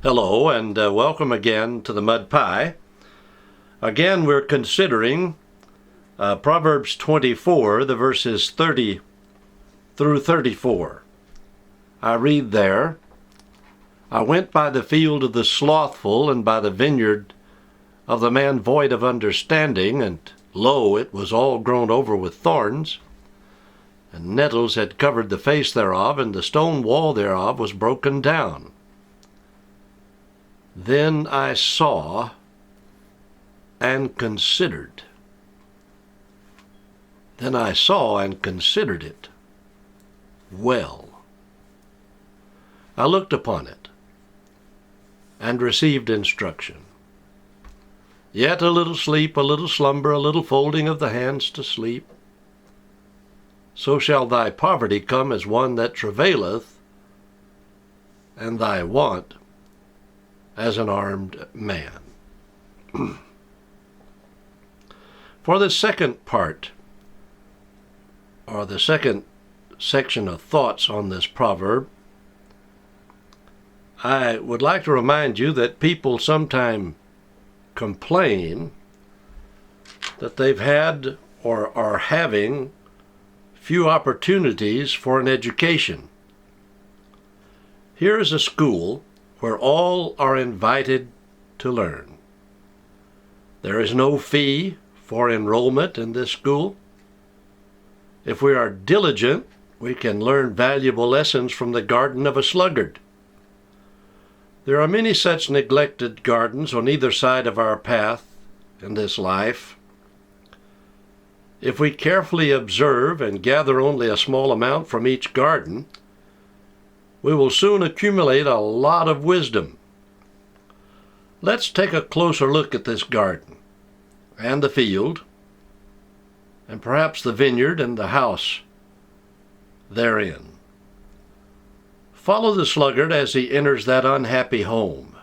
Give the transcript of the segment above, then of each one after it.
Hello and welcome again to the Mud Pie. Again, we're considering Proverbs 24, the verses 30 through 34. I read there, I went by the field of the slothful and by the vineyard of the man void of understanding, and lo, it was all grown over with thorns, and nettles had covered the face thereof, and the stone wall thereof was broken down. Then I saw and considered. Then I saw and considered it well. I looked upon it and received instruction. Yet a little sleep, a little slumber, a little folding of the hands to sleep. So shall thy poverty come as one that travaileth, and thy want as an armed man. For the second part, or the second section of thoughts on this proverb, I would like to remind you that people sometimes complain that they've had or are having few opportunities for an education. Here is a school where all are invited to learn. There is no fee for enrollment in this school. If we are diligent, we can learn valuable lessons from the garden of a sluggard. There are many such neglected gardens on either side of our path in this life. If we carefully observe and gather only a small amount from each garden, we will soon accumulate a lot of wisdom. Let's take a closer look at this garden, and the field, and perhaps the vineyard and the house therein. Follow the sluggard as he enters that unhappy home.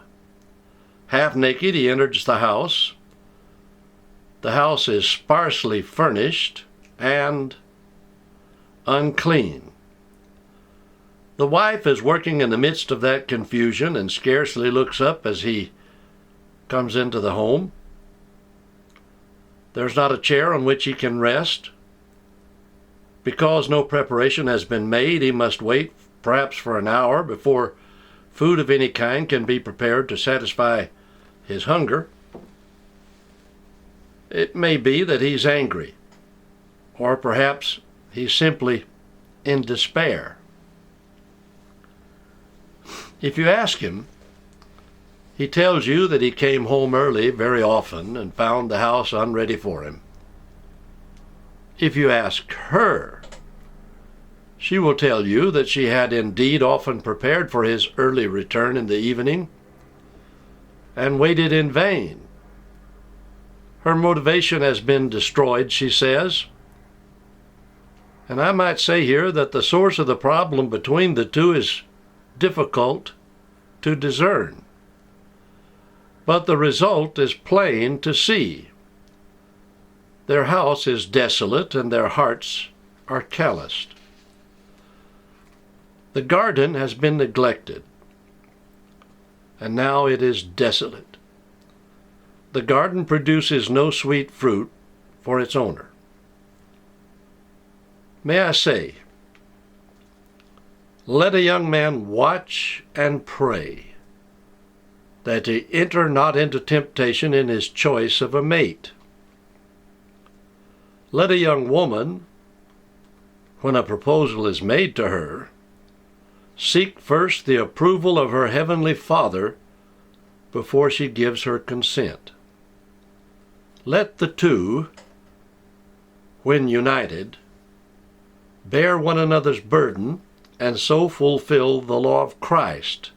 Half naked he enters the house. The house is sparsely furnished and unclean. The wife is working in the midst of that confusion and scarcely looks up as he comes into the home. There's not a chair on which he can rest. Because no preparation has been made, he must wait perhaps for an hour before food of any kind can be prepared to satisfy his hunger. It may be that he's angry, or perhaps he's simply in despair. If you ask him, he tells you that he came home early very often and found the house unready for him. If you ask her, she will tell you that she had indeed often prepared for his early return in the evening and waited in vain. Her motivation has been destroyed, she says. And I might say here that the source of the problem between the two is difficult to discern. But the result is plain to see. Their house is desolate and their hearts are calloused. The garden has been neglected, and now it is desolate. The garden produces no sweet fruit for its owner. May I say, let a young man watch and pray that he enter not into temptation in his choice of a mate. Let a young woman, when a proposal is made to her, seek first the approval of her heavenly Father before she gives her consent. Let the two, when united, bear one another's burden and so fulfill the law of Christ.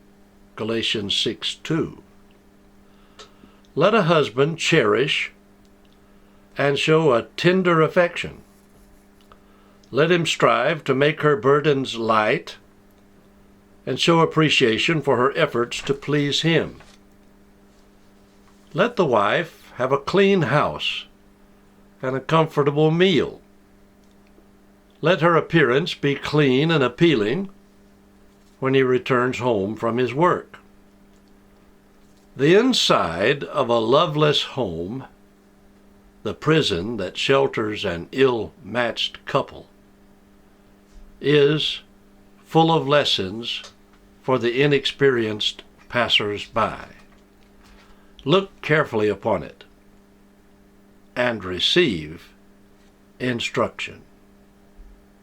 Galatians 6:2. Let a husband cherish and show a tender affection. Let him strive to make her burdens light and show appreciation for her efforts to please him. Let the wife have a clean house and a comfortable meal. Let her appearance be clean and appealing when he returns home from his work. The inside of a loveless home, the prison that shelters an ill-matched couple, is full of lessons for the inexperienced passers-by. Look carefully upon it and receive instruction.